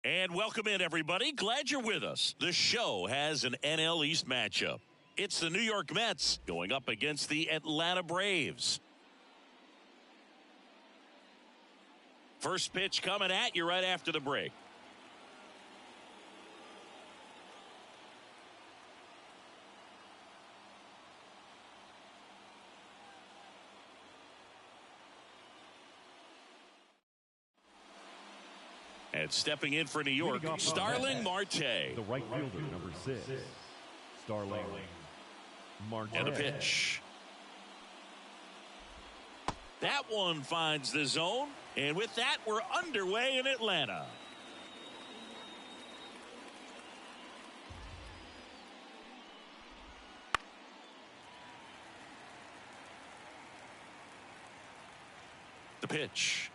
And welcome in, everybody. Glad you're with us. The show has an NL East matchup. It's the New York Mets going up against the Atlanta Braves. First pitch coming at you right after the break. And stepping in for New York, Starling Marte. The right fielder, number 6, Starling Marte. And a pitch. That one finds the zone. And with that, we're underway in Atlanta. The pitch.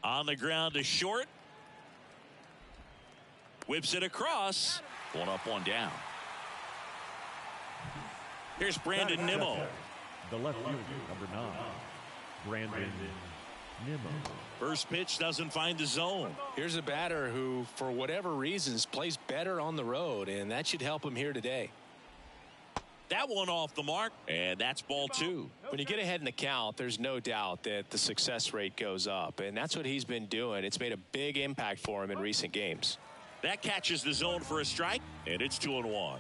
On the ground to short. Whips it across. One up, one down. Here's Brandon Nimmo. The left fielder, number 9, Brandon Nimmo. First pitch doesn't find the zone. Here's a batter who, for whatever reasons, plays better on the road, and that should help him here today. That one off the mark, and that's ball 2. When you get ahead in the count, there's no doubt that the success rate goes up, and that's what he's been doing. It's made a big impact for him in recent games. That catches the zone for a strike, and it's 2-1.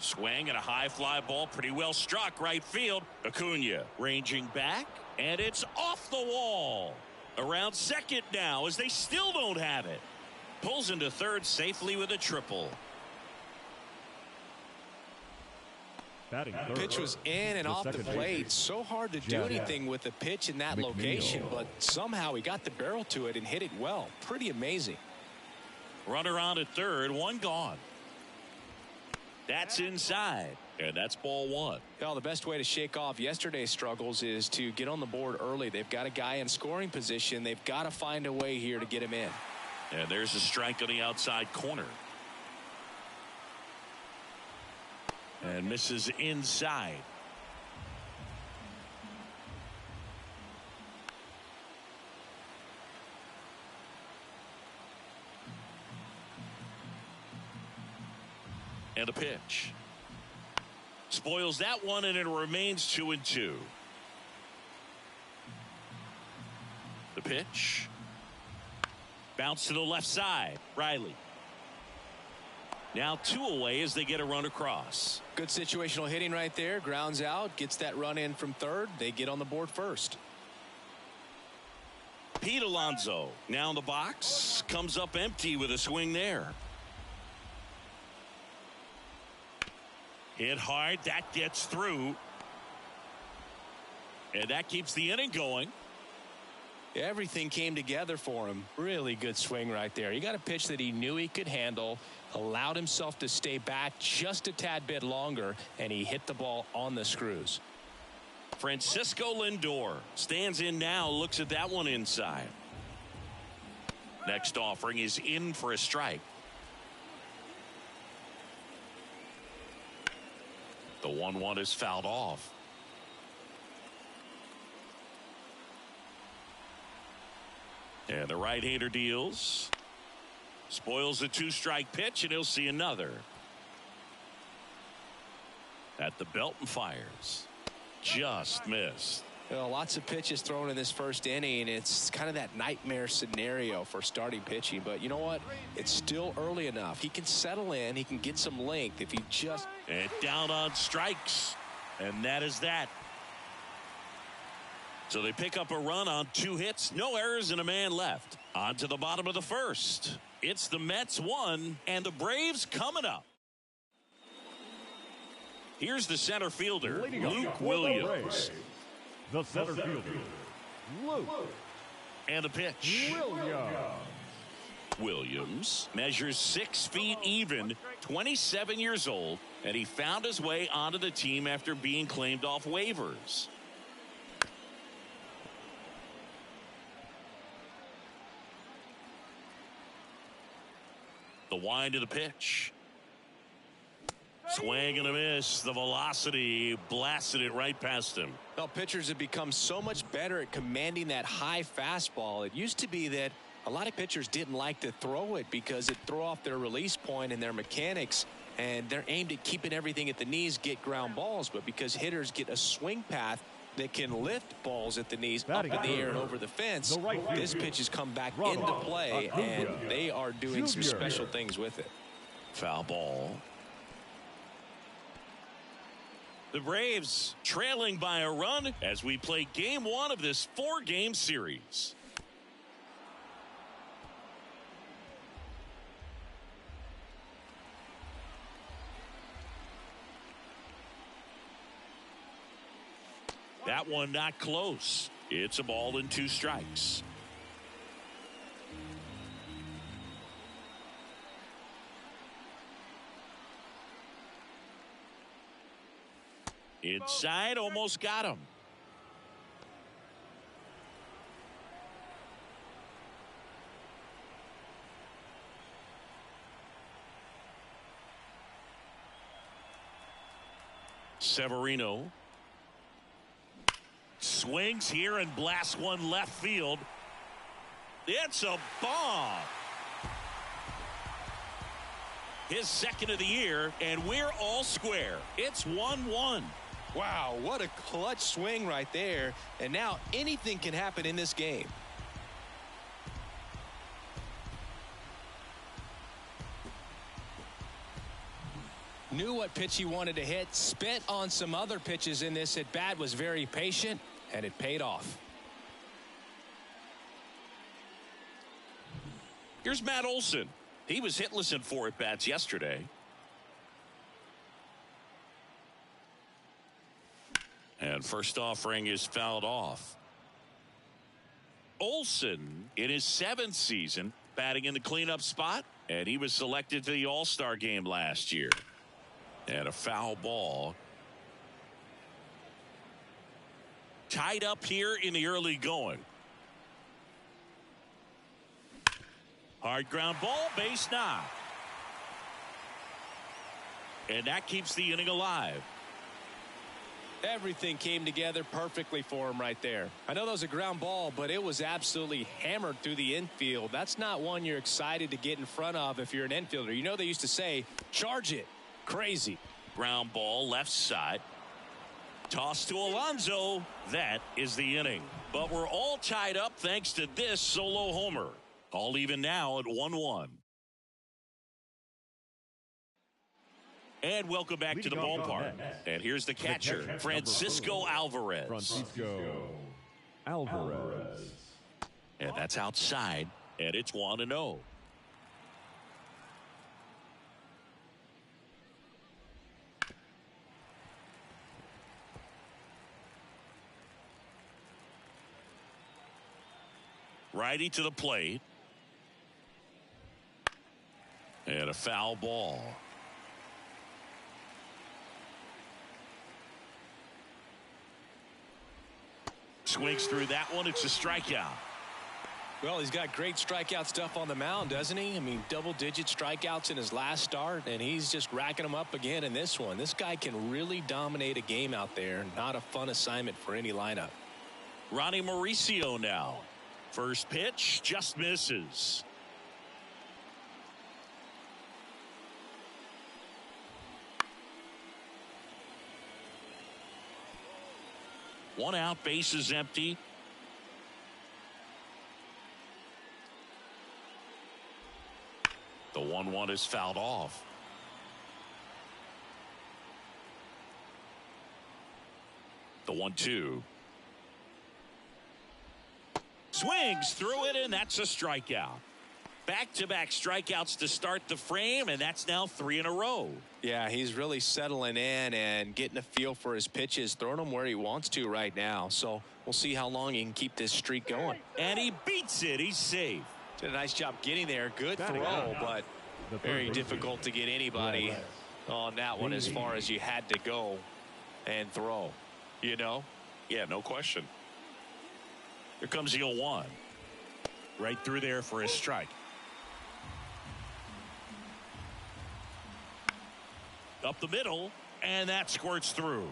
Swing and a high fly ball, pretty well struck right field. Acuna ranging back, and it's off the wall. Around second now as they still don't have it. Pulls into third safely with a triple. Pitch was in and off the plate. So hard to do anything with a pitch in that location, but somehow he got the barrel to it and hit it well. Pretty amazing. Runner on at third, one gone. That's inside, and that's ball 1. Well, the best way to shake off yesterday's struggles is to get on the board early. They've got a guy in scoring position. They've got to find a way here to get him in. And there's a strike on the outside corner. And misses inside. And a pitch. Spoils that one, and it remains 2-2. The pitch. Bounce to the left side. Riley. Now 2 away as they get a run across. Good situational hitting right there. Grounds out. Gets that run in from third. They get on the board first. Pete Alonso now in the box. Comes up empty with a swing there. Hit hard. That gets through. And that keeps the inning going. Everything came together for him. Really good swing right there. He got a pitch that he knew he could handle, allowed himself to stay back just a tad bit longer, and he hit the ball on the screws. Francisco Lindor stands in now, looks at that one inside. Next offering is in for a strike. The 1-1 is fouled off. And the right-hander deals. Spoils a 2-strike pitch, and he'll see another. At the belt and fires. Just missed. Well, lots of pitches thrown in this first inning. It's kind of that nightmare scenario for starting pitching. But you know what? It's still early enough. He can settle in. He can get some length if he just... And down on strikes. And that is that. So they pick up a run on 2 hits, no errors, and a man left. On to the bottom of the first. It's the Mets 1 and the Braves coming up. Here's the center fielder, Luke Williams. The center fielder, Luke. And a pitch. Williams measures 6 feet even, 27 years old, and he found his way onto the team after being claimed off waivers. The wind of the pitch. Swing and a miss. The velocity blasted it right past him. Well, pitchers have become so much better at commanding that high fastball. It used to be that a lot of pitchers didn't like to throw it because it threw off their release point and their mechanics, and they're aimed at keeping everything at the knees, get ground balls. But because hitters get a swing path that can lift balls at the knees up in the air and over the fence, this pitch has come back into play, and they are doing some special things with it. Foul ball. The Braves trailing by a run as we play game one of this 4-game series. That one not close. It's a ball and 2 strikes. Inside, almost got him. Severino swings here and blasts one left field. It's a bomb. His second of the year, and we're all square. It's 1-1. Wow, what a clutch swing right there. And now anything can happen in this game. Knew what pitch he wanted to hit, spit on some other pitches in this at bat, was very patient, and it paid off. Here's Matt Olson. He was hitless in 4 at-bats yesterday. And first offering is fouled off. Olson in his 7th season batting in the cleanup spot, and he was selected to the All-Star game last year. And a foul ball. Tied up here in the early going. Hard ground ball, base knock. And that keeps the inning alive. Everything came together perfectly for him right there. I know that was a ground ball, but it was absolutely hammered through the infield. That's not one you're excited to get in front of if you're an infielder. You know they used to say, charge it. Crazy. Ground ball left side. Toss to Alonso. That is the inning. But we're all tied up thanks to this solo homer. All even now at 1-1. And welcome back to the ballpark. And here's the catcher, Francisco Alvarez. And that's outside. And it's 1-0. Righty to the plate. And a foul ball. Swings through that one. It's a strikeout. Well, he's got great strikeout stuff on the mound, doesn't he? I mean, double-digit strikeouts in his last start, and he's just racking them up again in this one. This guy can really dominate a game out there. Not a fun assignment for any lineup. Ronnie Mauricio now. First pitch just misses. One out, base is empty. The 1-1 is fouled off. The 1-2. Swings through it, and that's a strikeout. Back-to-back strikeouts to start the frame, and that's now 3 in a row. Yeah, he's really settling in and getting a feel for his pitches, throwing them where he wants to right now. So we'll see how long he can keep this streak going. And he beats it. He's safe. Did a nice job getting there. Good throw, but very difficult to get anybody on that one as far as you had to go and throw. You know? Yeah, no question. Here comes the 0-1. Right through there for a strike. Up the middle, and that squirts through.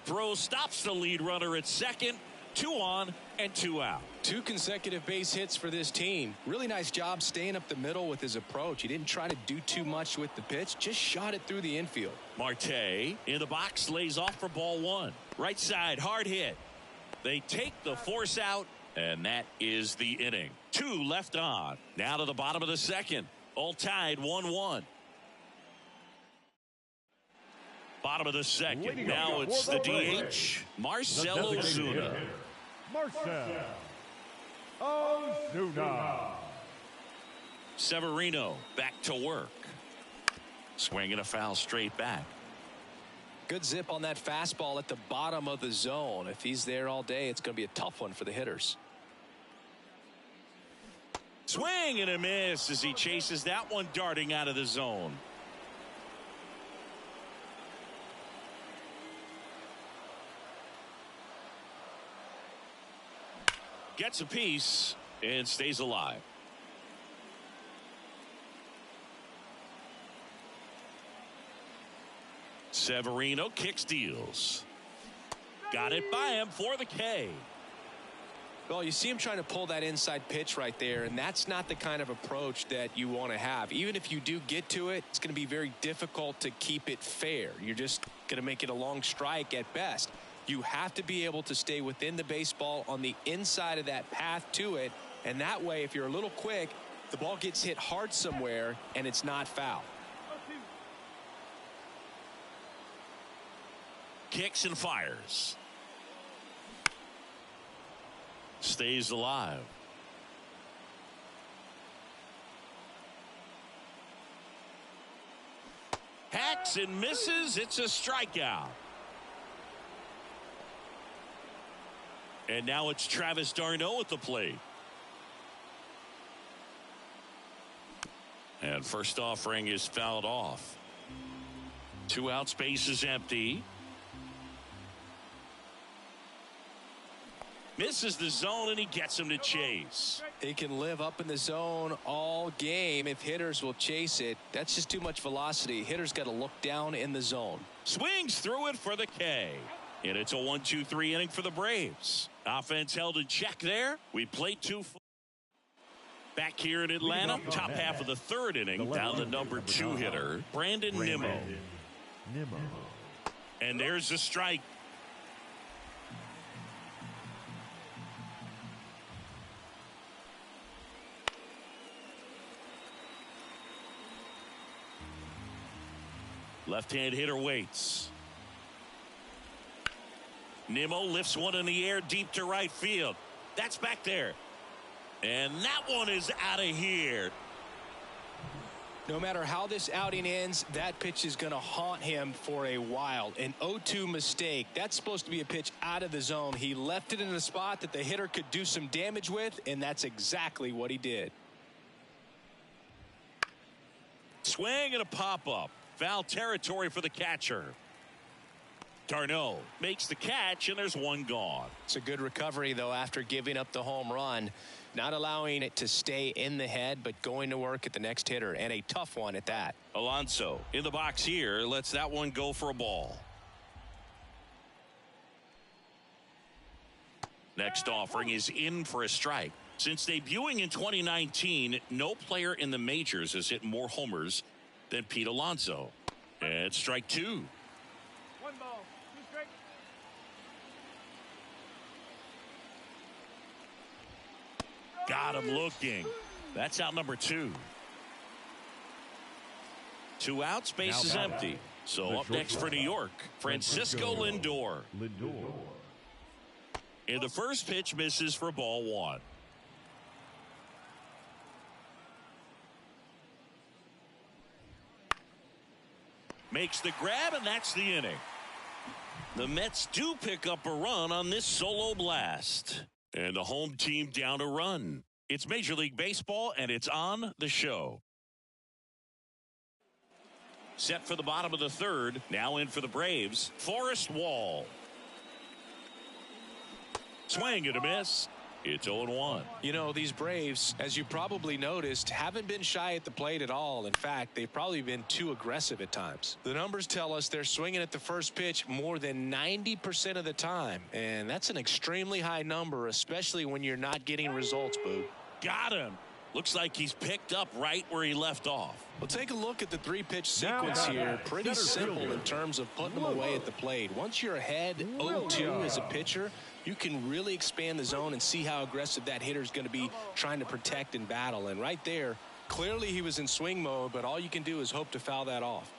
Throw stops the lead runner at second. 2 on and 2 out. 2 consecutive base hits for this team. Really nice job staying up the middle with his approach. He didn't try to do too much with the pitch, just shot it through the infield. Marte in the box, lays off for ball 1. Right side, hard hit. They take the force out, and that is the inning. 2 left on. Now to the bottom of the second. All tied 1-1. Bottom of the second. Now it's the DH, Marcell Ozuna. Marcell Ozuna. Severino back to work. Swinging a foul straight back. Good zip on that fastball at the bottom of the zone. If he's there all day, it's going to be a tough one for the hitters. Swing and a miss as he chases that one darting out of the zone. Gets a piece and stays alive. Severino kicks, deals. Got it by him for the K. Well, you see him trying to pull that inside pitch right there, and that's not the kind of approach that you want to have. Even if you do get to it, it's going to be very difficult to keep it fair. You're just going to make it a long strike at best. You have to be able to stay within the baseball on the inside of that path to it, and that way, if you're a little quick, the ball gets hit hard somewhere, and it's not foul. Kicks and fires. Stays alive. Hacks and misses. It's a strikeout. And now it's Travis d'Arnaud at the plate. And first offering is fouled off. 2 outs, base is empty. Misses the zone, and he gets him to chase. He can live up in the zone all game if hitters will chase it. That's just too much velocity. Hitters got to look down in the zone. Swings through it for the K. And it's a 1-2-3 inning for the Braves. Offense held in check there. We played 2. Back here in Atlanta, top half of the 3rd inning, down the number 2 hitter, Brandon Nimmo. And there's a strike. Left-hand hitter waits. Nimmo lifts one in the air deep to right field. That's back there. And that one is out of here. No matter how this outing ends, that pitch is going to haunt him for a while. An 0-2 mistake. That's supposed to be a pitch out of the zone. He left it in a spot that the hitter could do some damage with, and that's exactly what he did. Swing and a pop-up. Foul territory for the catcher. d'Arnaud makes the catch, and there's one gone. It's a good recovery, though, after giving up the home run. Not allowing it to stay in the head, but going to work at the next hitter, and a tough one at that. Alonso in the box here lets that one go for a ball. Next offering is in for a strike. Since debuting in 2019, no player in the majors has hit more homers than Pete Alonso. And strike 2. 1 ball, 2 strikes. Got him looking. That's out number 2. 2 outs, base is empty. So up next for New York, Francisco Lindor. And the first pitch misses for ball 1. Makes the grab, and that's the inning. The Mets do pick up a run on this solo blast. And the home team down a run. It's Major League Baseball, and it's on the show. Set for the bottom of the 3rd. Now in for the Braves, Forrest Wall. Swing and a miss. It's 0-1. You know, these Braves, as you probably noticed, haven't been shy at the plate at all. In fact, they've probably been too aggressive at times. The numbers tell us they're swinging at the first pitch more than 90% of the time. And that's an extremely high number, especially when you're not getting results, Boog. Got him. Looks like he's picked up right where he left off. Well, take a look at the three-pitch sequence here. Pretty simple in terms of putting them away at the plate. Once you're ahead 0-2 as a pitcher, you can really expand the zone and see how aggressive that hitter is going to be trying to protect and battle. And right there, clearly he was in swing mode, but all you can do is hope to foul that off.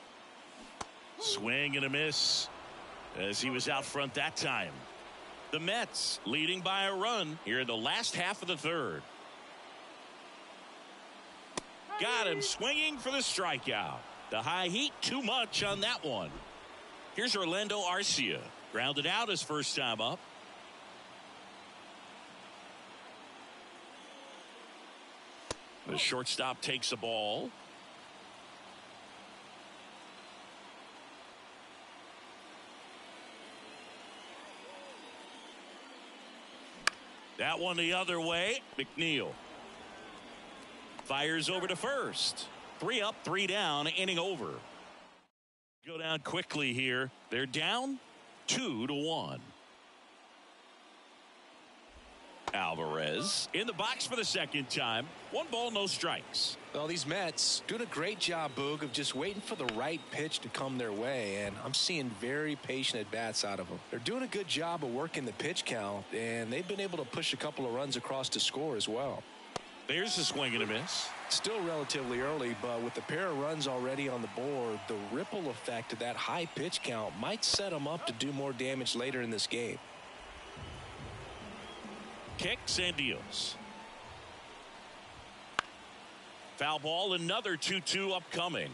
Swing and a miss as he was out front that time. The Mets leading by a run here in the last half of the third. Got him swinging for the strikeout. The high heat, too much on that one. Here's Orlando Arcia. Grounded out his first time up. The shortstop takes a ball. That one the other way. McNeil fires over to first. 3 up, 3 down, inning over. Go down quickly here. They're down 2-1. Alvarez in the box for the second time. 1 ball, no strikes. Well, these Mets doing a great job, Boog, of just waiting for the right pitch to come their way, and I'm seeing very patient at-bats out of them. They're doing a good job of working the pitch count, and they've been able to push a couple of runs across to score as well. There's a swing and a miss. Still relatively early, but with a pair of runs already on the board, the ripple effect of that high pitch count might set them up to do more damage later in this game. Kicks and deals. Foul ball, another 2-2 upcoming.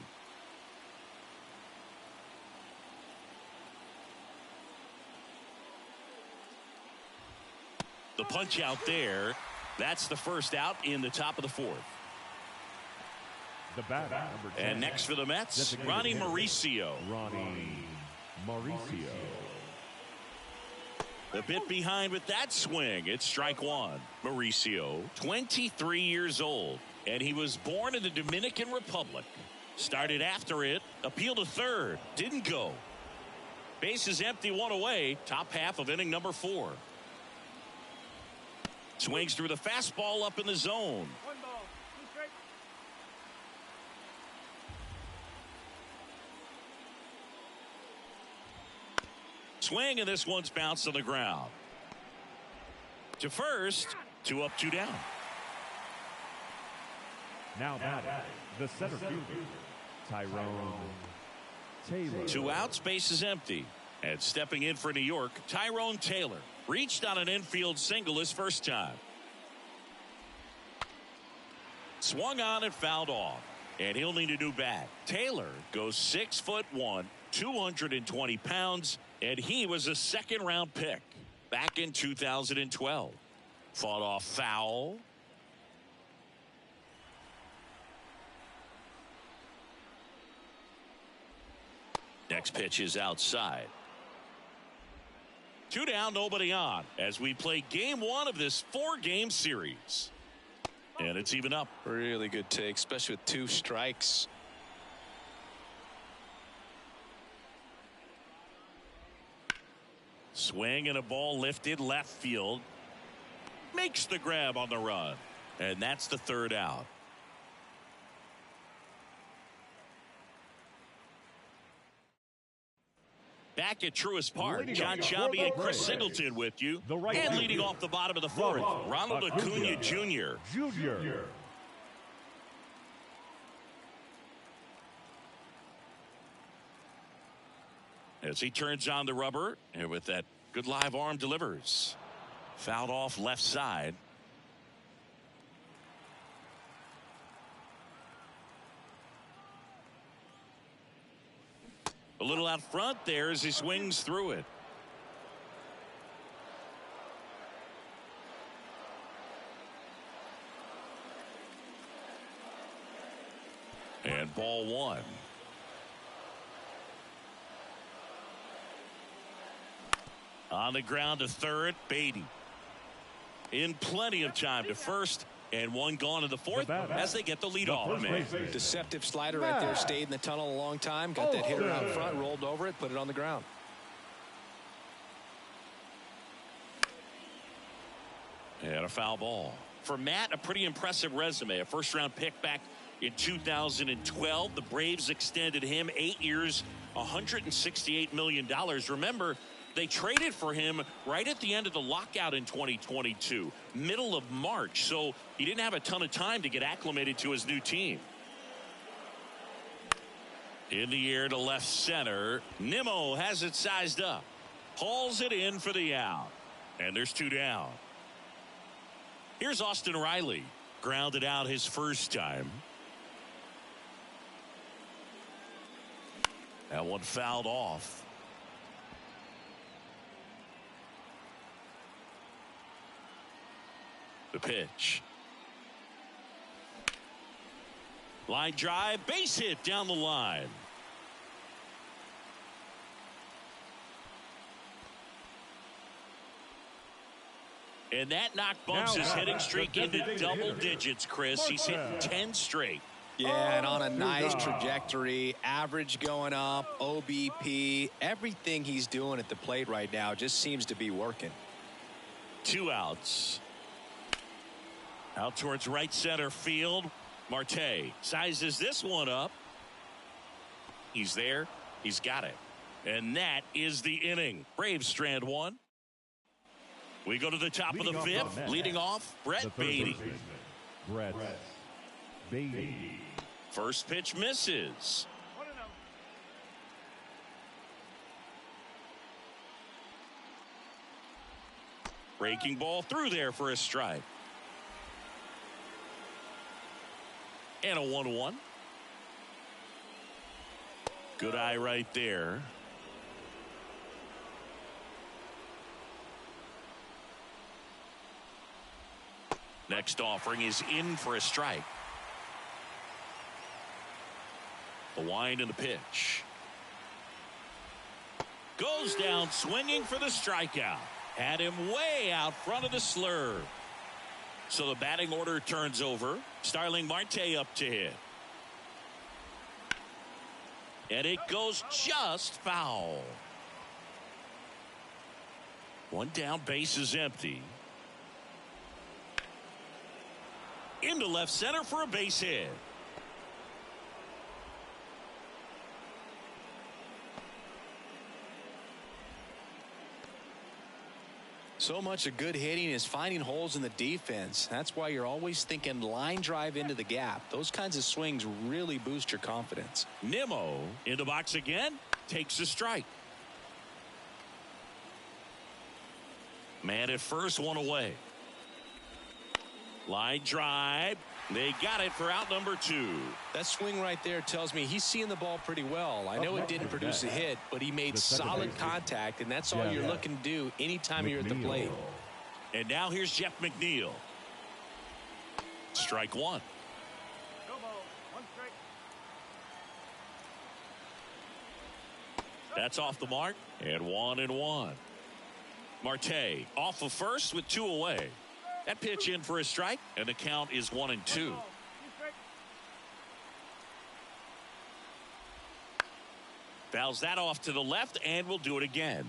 The punch out there. That's the first out in the top of the fourth. The batter, number 10. And next for the Mets, Ronnie Mauricio. Ronnie Mauricio. A bit behind with that swing. It's strike one. Mauricio, 23 years old, and he was born in the Dominican Republic. Started after it, appealed to third, didn't go. Bases empty, 1 away, top half of inning number 4. Swings through the fastball up in the zone. 1 ball, 2 strikes. Swing, and this one's bounced on the ground. To first, 2 up, 2 down. Now batting, the center fielder, Tyrone Taylor. 2 outs, base is empty. And stepping in for New York, Tyrone Taylor. Reached on an infield single his first time. Swung on and fouled off. And he'll need a new bat. Taylor goes 6'1", 220 pounds, and he was a second-round pick back in 2012. Fought off foul. Next pitch is outside. 2 down, nobody on, as we play game 1 of this 4-game series. And it's even up. Really good take, especially with 2 strikes. Swing and a ball lifted left field. Makes the grab on the run. And that's the 3rd out. Back at Truist Park, John Sciambi and Chris Singleton with you. And leading off the bottom of the 4th, Ronald Acuna Jr. As he turns on the rubber, and with that good live arm delivers. Fouled off left side. A little out front there as he swings through it. And ball 1. On the ground to third, Beatty. in plenty of time to first, and one gone in the fourth as they get the leadoff man. Deceptive slider right there. Stayed in the tunnel a long time. Got that hitter out front, rolled over it, put it on the ground. And a foul ball. For Matt, a pretty impressive resume. A first-round pick back in 2012. The Braves extended him 8 years, $168 million. Remember, they traded for him right at the end of the lockout in 2022, middle of March. So he didn't have a ton of time to get acclimated to his new team. In the air to left center. Nimmo has it sized up. Hauls it in for the out. And there's two down. Here's Austin Riley. Grounded out his first time. That one fouled off. The pitch. Line drive, base hit down the line. And that knocked bumps his hitting streak into double digits, Chris. He's hitting 10 straight. Yeah, and on a nice trajectory, average going up, OBP, everything he's doing at the plate right now just seems to be working. 2 outs. Out towards right center field. Marte sizes this one up. He's there. He's got it. And that is the inning. Braves strand one. We go to the top of the fifth. Leading off, Brett Beatty. Brett Beatty. First pitch misses. 1-0. Breaking ball through there for a strike. And a 1-1. Good eye right there. Next offering is in for a strike. The wind and the pitch. Goes down swinging for the strikeout. Had him way out front of the slurve. So the batting order turns over. Starling Marte up to hit. And it goes just foul. One down, base is empty. Into left center for a base hit. So much of good hitting is finding holes in the defense. That's why you're always thinking line drive into the gap. Those kinds of swings really boost your confidence. Nimmo in the box again. Takes a strike. Man at first, one away. Line drive. They got it for out number 2. That swing right there tells me he's seeing the ball pretty well. I know it didn't produce a hit, but he made solid contact, and that's all you're looking to do anytime you're at the plate. And now here's Jeff McNeil. Strike one. Go ball. 1 strike. That's off the mark. And 1-1. Marte off of first with 2 away. That pitch in for a strike, and the count is 1-2. 2 strike. Fouls that off to the left, and we'll do it again.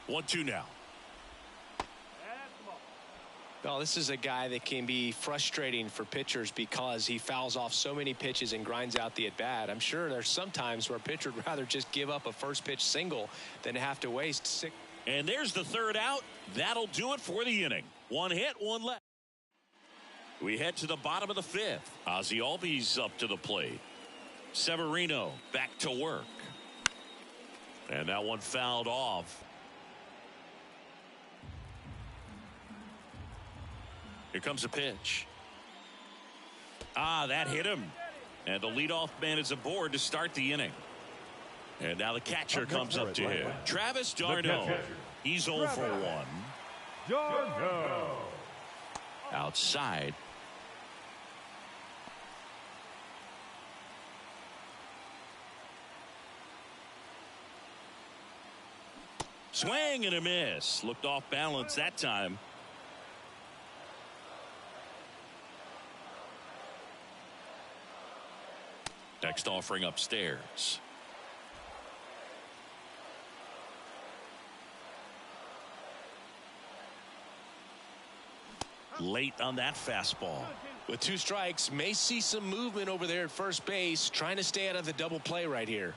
1-2 now. That's the ball. Well, this is a guy that can be frustrating for pitchers because he fouls off so many pitches and grinds out the at-bat. I'm sure there's some times where a pitcher would rather just give up a first pitch single than have to waste 6. And there's the third out. That'll do it for the inning. 1 hit, 1 left. We head to the bottom of the 5th. Ozzie Albies up to the plate. Severino back to work. And that one fouled off. Here comes a pitch. That hit him. And the leadoff man is aboard to start the inning. And now the catcher comes up to him. Travis d'Arnaud. He's 0 for 1. d'Arnaud. Outside. Swing and a miss. Looked off balance that time. Next offering upstairs. Late on that fastball. With 2 strikes, may see some movement over there at first base, trying to stay out of the double play right here.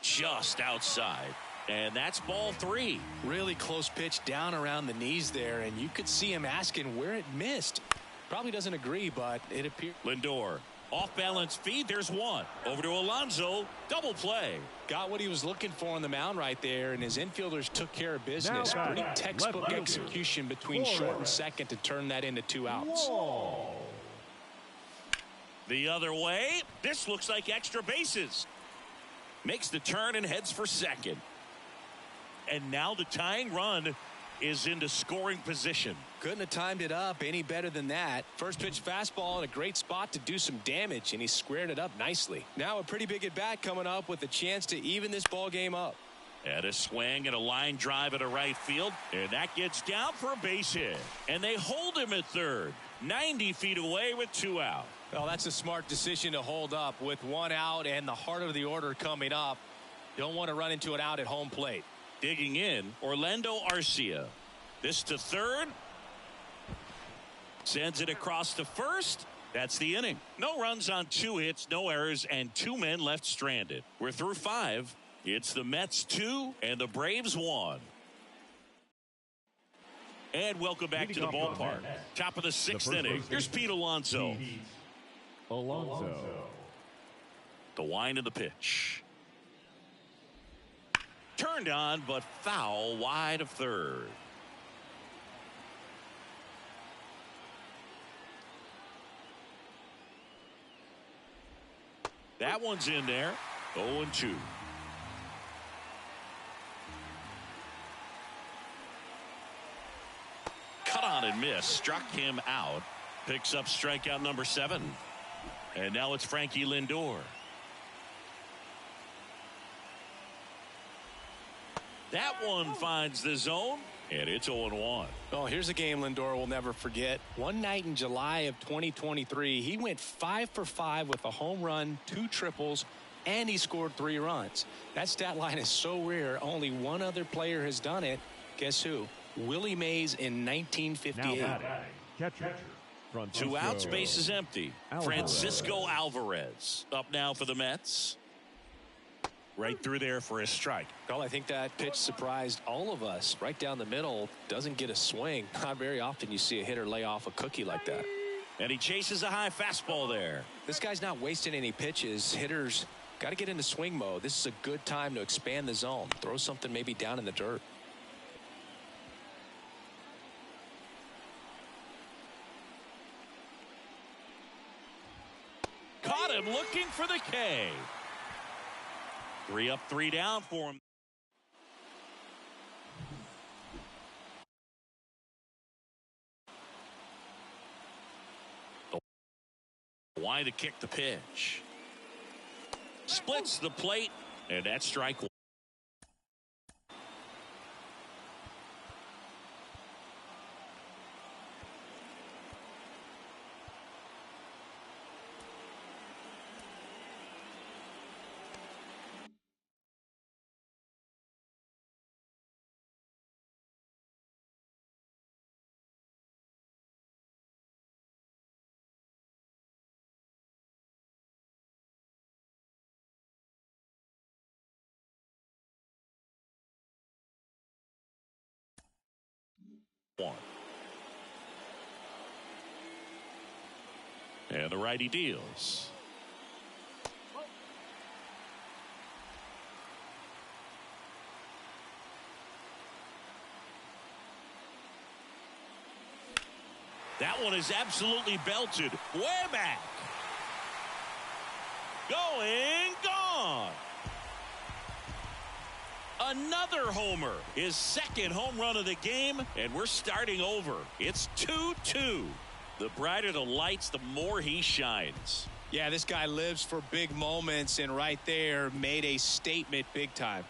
Just outside. And that's ball 3. Really close pitch down around the knees there, and you could see him asking where it missed. Probably doesn't agree, but it appears. Lindor. Off balance feed. There's 1. Over to Alonso. Double play. Got what he was looking for on the mound right there, and his infielders took care of business. Pretty textbook execution between short and second to turn that into 2 outs. The other way. This looks like extra bases. Makes the turn and heads for second. And now the tying run is into scoring position. Couldn't have timed it up any better than that. First pitch fastball in a great spot to do some damage, and he squared it up nicely. Now a pretty big at bat coming up with a chance to even this ball game up. And a swing and a line drive into right field, and that gets down for a base hit. And they hold him at third, 90 feet away with 2 out. Well, that's a smart decision to hold up with 1 out and the heart of the order coming up. Don't want to run into an out at home plate. Digging in, Orlando Arcia. This to third. Sends it across to first. That's the inning. No runs on 2 hits, no errors, and 2 men left stranded. We're through 5. It's the Mets 2 and the Braves 1. And welcome back to the ballpark. Top of the 6th inning. Here's Pete Alonso. Alonso. The wind of the pitch. Turned on, but foul wide of third. That one's in there. 0-2. Cut on and miss. Struck him out. Picks up strikeout number 7. And now it's Frankie Lindor. That one finds the zone, and it's 0-1. Oh, here's a game Lindor will never forget. One night in July of 2023, he went 5 for 5 with a home run, 2 triples, and he scored 3 runs. That stat line is so rare, only one other player has done it. Guess who? Willie Mays in 1958. Now catcher. 2 outs, base is empty. Francisco Alvarez up now for the Mets. Right through there for a strike. Well, I think that pitch surprised all of us. Right down the middle, doesn't get a swing. Not very often you see a hitter lay off a cookie like that. And he chases a high fastball there. This guy's not wasting any pitches. Hitters got to get into swing mode. This is a good time to expand the zone. Throw something maybe down in the dirt. Caught him looking for the K. 3 up, 3 down for him. Why to kick the pitch? Splits the plate, and that's strike 1. And the righty deals. That one is absolutely belted. Way back. Going, gone. Another homer. His 2nd home run of the game, and we're starting over. It's 2-2. The brighter the lights, the more he shines. Yeah, this guy lives for big moments, and right there made a statement big time.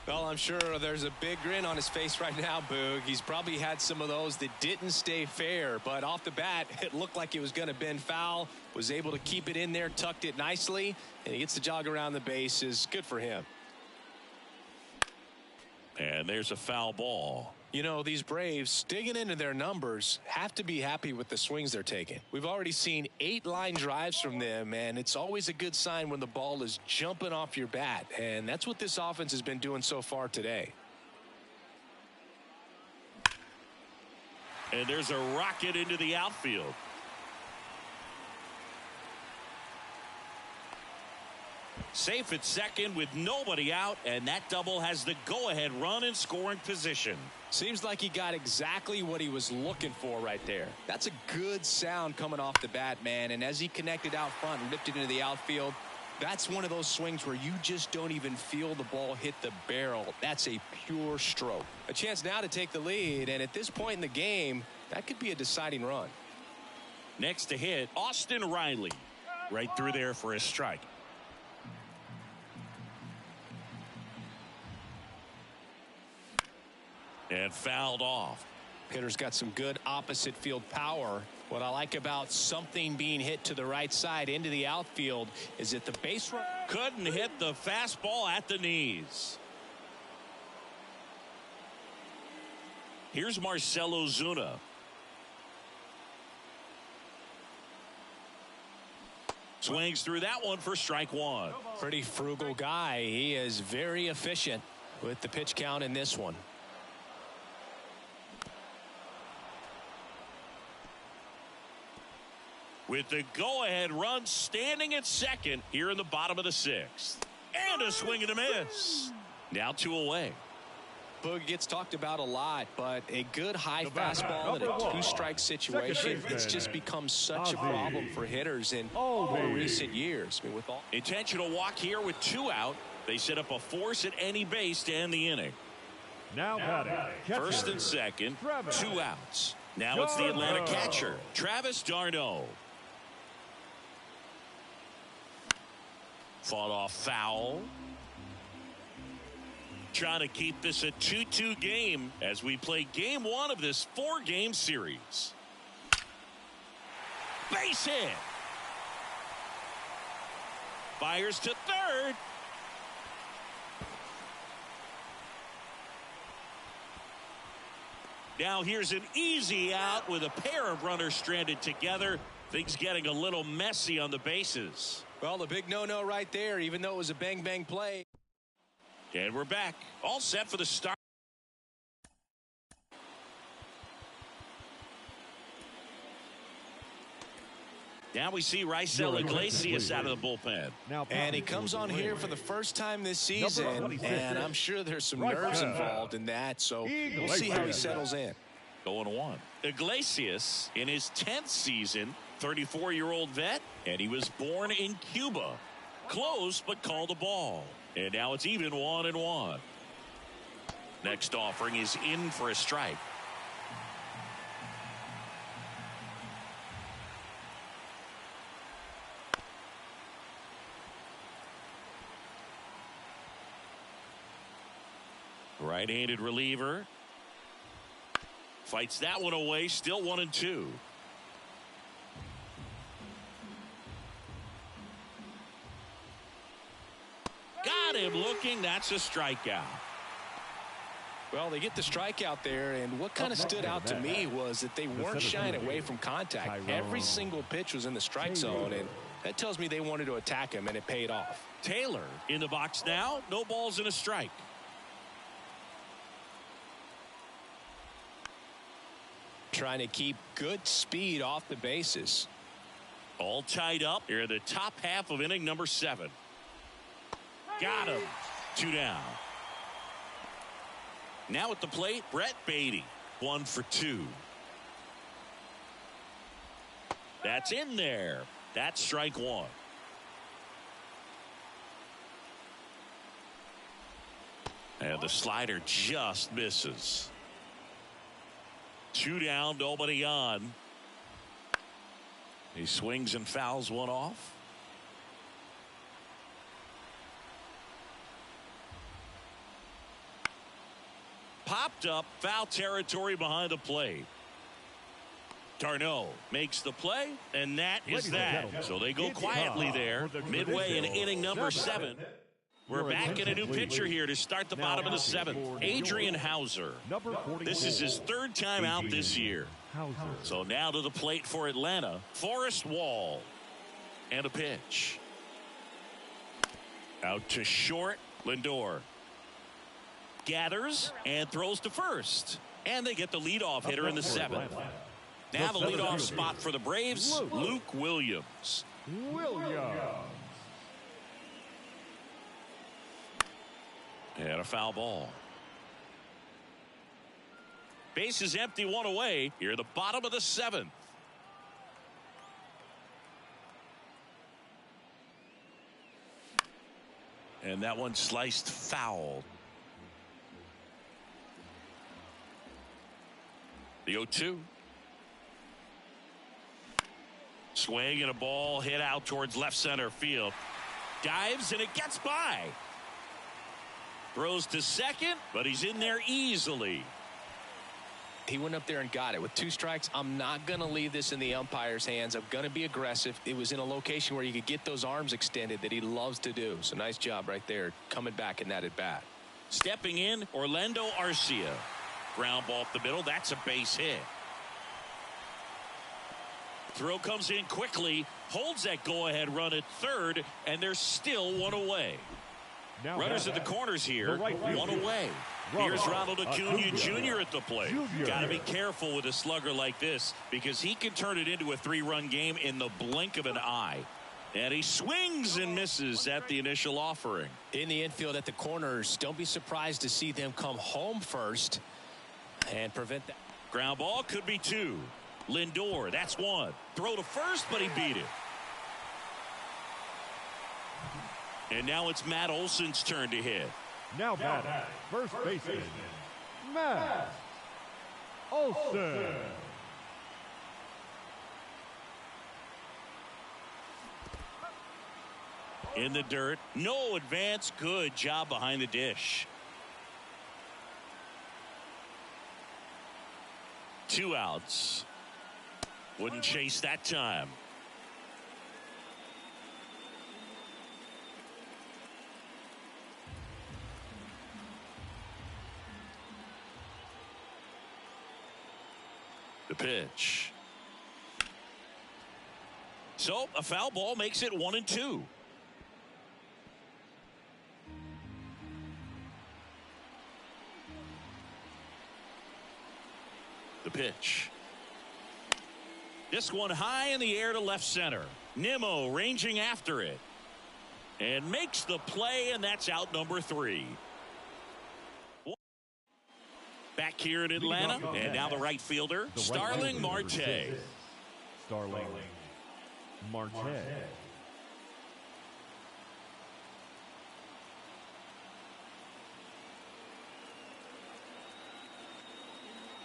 Well, I'm sure there's a big grin on his face right now, Boog. He's probably had some of those that didn't stay fair, but off the bat, it looked like it was going to bend foul. Was able to keep it in there, tucked it nicely, and he gets the jog around the bases. Good for him. And there's a foul ball. You know, these Braves, digging into their numbers, have to be happy with the swings they're taking. We've already seen 8 line drives from them, and it's always a good sign when the ball is jumping off your bat, and that's what this offense has been doing so far today. And there's a rocket into the outfield. Safe at second with nobody out, and that double has the go-ahead run in scoring position. Seems like he got exactly what he was looking for right there. That's a good sound coming off the bat, man, and as he connected out front and ripped it into the outfield, that's one of those swings where you just don't even feel the ball hit the barrel. That's a pure stroke. A chance now to take the lead, and at this point in the game, that could be a deciding run. Next to hit, Austin Riley. Right through there for a strike. And fouled off. Hitter's got some good opposite field power. What I like about something being hit to the right side into the outfield is that the base run couldn't hit the fastball at the knees. Here's Marcell Ozuna. Swings through that one for strike one. Pretty frugal guy. He is very efficient with the pitch count in this one. With the go-ahead run standing at second here in the bottom of the 6th. And a swing and a miss. Now 2 away. Boog gets talked about a lot, but a good high fastball in a 2-strike situation, it's just become such a problem for hitters in more recent years. I mean, with all intentional walk here with 2 out. They set up a force at any base to end the inning. Now batting, first and second, 2 outs. Now it's the Atlanta catcher, Travis d'Arnaud. Fought off foul. Trying to keep this a 2-2 game as we play game 1 of this 4-game series. Base hit. Fires to third. Now here's an easy out with a pair of runners stranded together. Things getting a little messy on the bases. Well, the big no-no right there, even though it was a bang-bang play. And we're back. All set for the start. Now we see Raisel Iglesias out of the bullpen. And he comes on here for the first time this season, and I'm sure there's some nerves involved in that, so we'll see how he settles in. 0-1. Iglesias in his 10th season, 34-year-old vet, and he was born in Cuba. Close, but called a ball. And now it's even 1-1. Next offering is in for a strike. Right-handed reliever. Fights that one away. Still 1-2. Got him looking. That's a strikeout. Well, they get the strikeout there, and what kind of stood out to me was that they weren't shying away from contact. Every single pitch was in the strike zone, and that tells me they wanted to attack him, and it paid off. Taylor in the box now. No balls and a strike. Trying to keep good speed off the bases. All tied up here in the top half of inning number 7. Got him. 2 down. Now at the plate, Brett Beatty. 1 for 2. That's in there. That's strike 1. And the slider just misses. 2 down, nobody on. He swings and fouls one off. tripped up, foul territory behind the plate. Darno makes the play, and that is that. So they go quietly there, midway in inning number 7. We're back in a new pitcher here to start the bottom of the 7th. Adrian Hauser. This is his 3rd time out this year. So now to the plate for Atlanta, Forrest Wall. And a pitch. Out to short, Lindor. Gathers and throws to first. And they get the leadoff hitter in the 7th. Now the leadoff spot for the Braves, Luke Williams. And a foul ball. Base is empty, 1 away. Here at the bottom of the 7th. And that one sliced foul. The 0-2. Swing and a ball hit out towards left center field. Dives and it gets by. Throws to second, but he's in there easily. He went up there and got it. With 2 strikes, I'm not going to leave this in the umpire's hands. I'm going to be aggressive. It was in a location where you could get those arms extended that he loves to do. So nice job right there, coming back in that at bat. Stepping in, Orlando Arcia. Ground ball up the middle. That's a base hit. Throw comes in quickly, holds that go-ahead run at third, and there's still 1 away. Runners at the corners here, 1 away. Here's Ronald Acuna Jr. at the plate. Got to be careful with a slugger like this because he can turn it into a 3-run game in the blink of an eye. And he swings and misses at the initial offering. In the infield at the corners, don't be surprised to see them come home first and prevent that. Ground ball could be 2. Lindor, that's 1. Throw to first, but he beat it. And now it's Matt Olson's turn to hit. Now batting, first baseman, Matt Olson. In the dirt, no advance, good job behind the dish. 2 outs. Wouldn't chase that time. The pitch. So a foul ball makes it 1-2. The pitch. This one high in the air to left center. Nimmo ranging after it. And makes the play, and that's out number 3. Back here in Atlanta, and now the right fielder, Starling Marte. Starling Marte.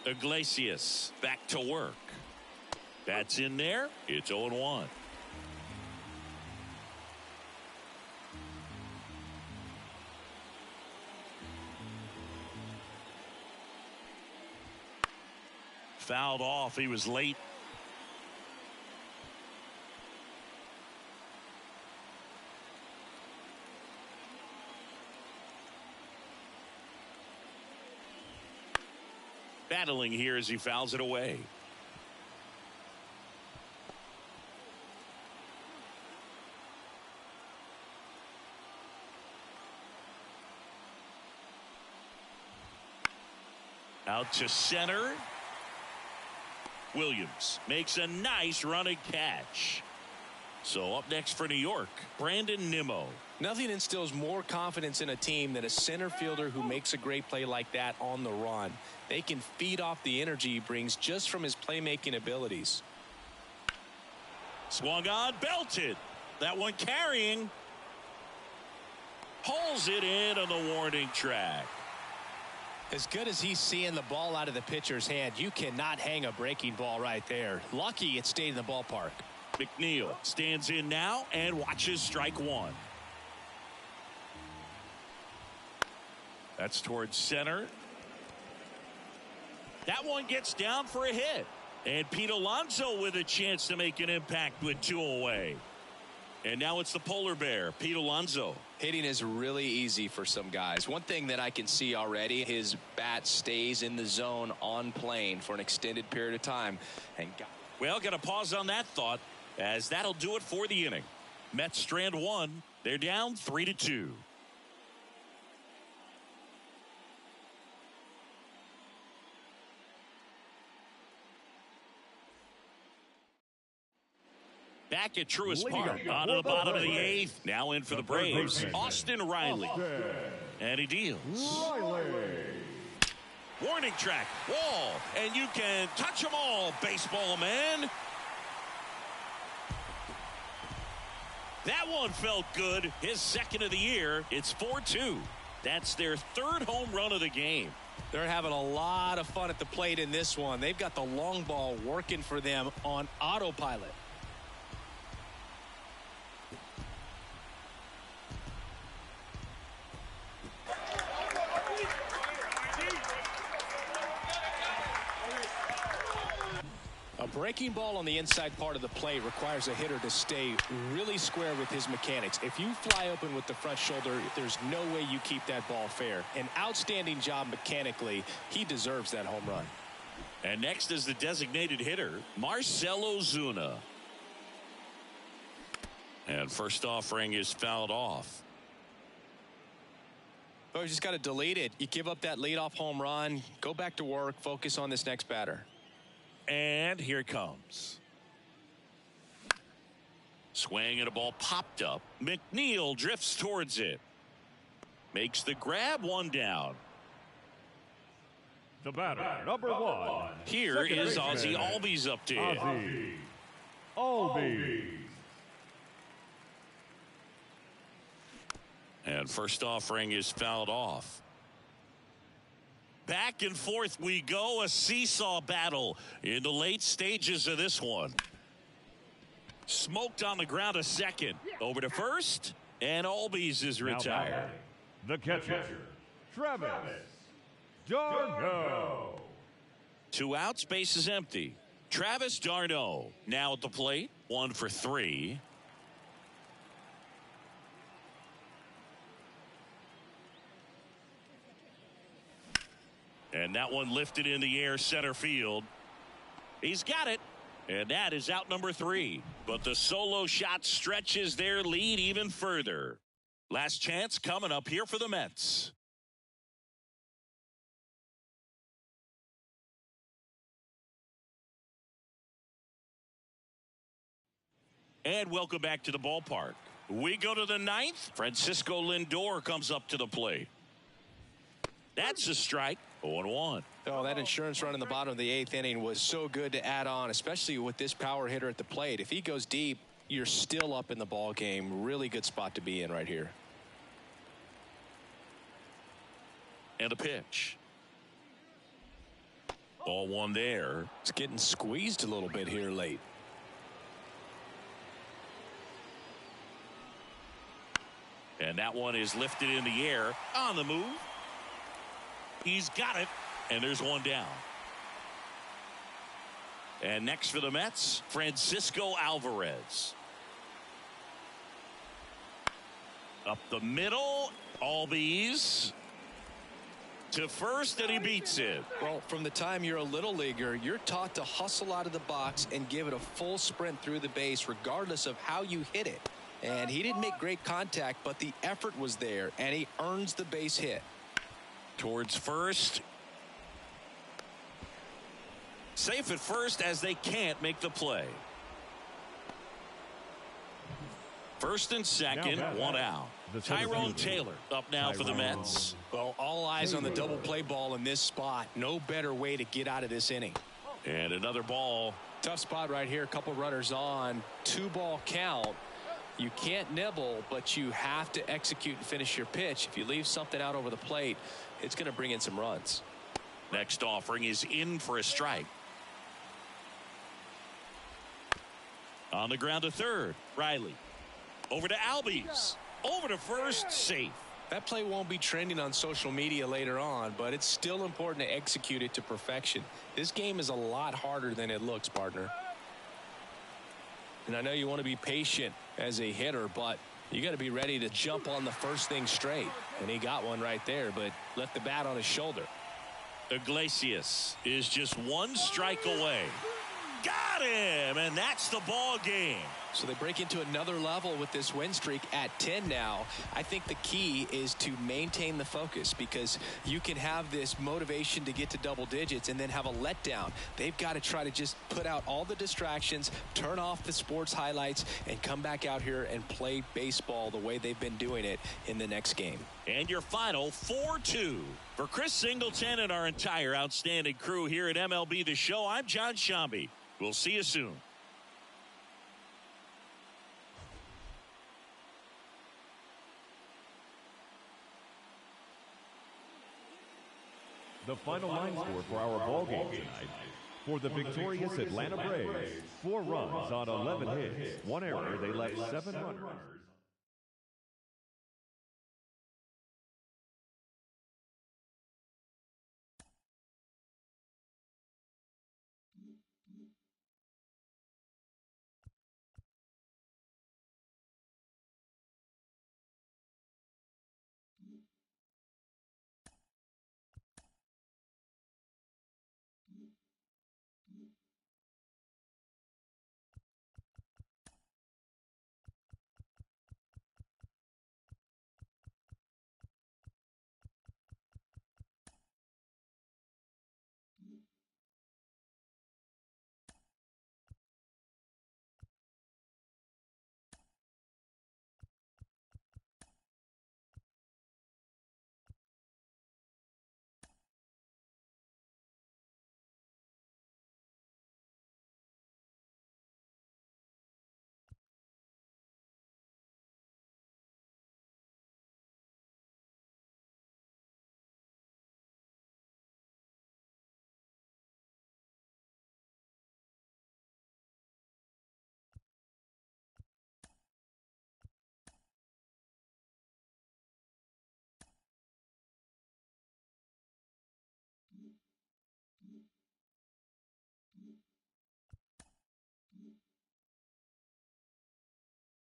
Iglesias back to work. That's in there. It's 0-1. Fouled off. He was late. Battling here as he fouls it away. Out to center. Williams makes a nice running catch. So up next for New York, Brandon Nimmo. Nothing instills more confidence in a team than a center fielder who makes a great play like that on the run. They can feed off the energy he brings just from his playmaking abilities. Swung on, belted. That one carrying. Pulls it in on the warning track. As good as he's seeing the ball out of the pitcher's hand, you cannot hang a breaking ball right there. Lucky it stayed in the ballpark. McNeil stands in now and watches strike 1. That's towards center. That one gets down for a hit. And Pete Alonso with a chance to make an impact with 2 away. And now it's the polar bear, Pete Alonso. Hitting is really easy for some guys. One thing that I can see already, his bat stays in the zone on plane for an extended period of time. And well, got to pause on that thought, as that'll do it for the inning. Mets strand 1. They're down 3-2. Back at Truist Park, on to the bottom of the 8th. Now in for the Braves, Austin Riley. And he deals. Warning track, wall, and you can touch them all, baseball man. That one felt good. His second of the year. It's 4-2. That's their 3rd home run of the game. They're having a lot of fun at the plate in this one. They've got the long ball working for them on autopilot. A breaking ball on the inside part of the plate requires a hitter to stay really square with his mechanics. If you fly open with the front shoulder, there's no way you keep that ball fair. An outstanding job mechanically. He deserves that home run. And next is the designated hitter, Marcell Ozuna. And first offering is fouled off. Oh, you just got to delete it. You give up that leadoff home run. Go back to work. Focus on this next batter. And here it comes. Swing and a ball popped up. McNeil drifts towards it. Makes the grab, 1 down. The batter, number 1. Here is Ozzie Albies up to hit. Ozzie Albies. And first offering is fouled off. Back and forth we go, a seesaw battle in the late stages of this one. Smoked on the ground, a second. Over to first, and Albies is retired. The catcher, Travis d'Arnaud. 2 outs, base is empty. Travis d'Arnaud now at the plate, 1 for 3. And that one lifted in the air, center field. He's got it. And that is out number 3. But the solo shot stretches their lead even further. Last chance coming up here for the Mets. And welcome back to the ballpark. We go to the 9th. Francisco Lindor comes up to the plate. That's a strike. 0-1. Oh, that insurance run in the bottom of the 8th inning was so good to add on, especially with this power hitter at the plate. If he goes deep, you're still up in the ball game. Really good spot to be in right here. And a pitch. Ball 1 there. It's getting squeezed a little bit here late. And that one is lifted in the air on the move. He's got it, and there's 1 down. And next for the Mets, Francisco Alvarez. Up the middle, Albies to first, and he beats it. Well, from the time you're a little leaguer, you're taught to hustle out of the box and give it a full sprint through the base, regardless of how you hit it. And he didn't make great contact, but the effort was there, and he earns the base hit. Towards first. Safe at first as they can't make the play. First and second, 1 out. Tyrone Taylor up now for the Mets. Well, all eyes on the double play ball in this spot. No better way to get out of this inning. And another ball. Tough spot right here. A couple runners on. 2-ball count. You can't nibble, but you have to execute and finish your pitch. If you leave something out over the plate, it's going to bring in some runs. Next offering is in for a strike. On the ground to third, Riley. Over to Albies. Over to first, safe. That play won't be trending on social media later on, but it's still important to execute it to perfection. This game is a lot harder than it looks, partner. And I know you want to be patient as a hitter, but you got to be ready to jump on the first thing straight. And he got one right there, but left the bat on his shoulder. Iglesias is just one strike away. Got him, and that's the ball game. So they break into another level with this win streak at 10 now. I think the key is to maintain the focus, because you can have this motivation to get to double digits and then have a letdown. They've got to try to just put out all the distractions, turn off the sports highlights, and come back out here and play baseball the way they've been doing it in the next game. And your final 4-2. For Chris Singleton and our entire outstanding crew here at MLB The Show, I'm John Shambi. We'll see you soon. The final line score for our ball game tonight. For the victorious Atlanta Braves, 4 runs on 11 hits, 1 error. They left 7 runners.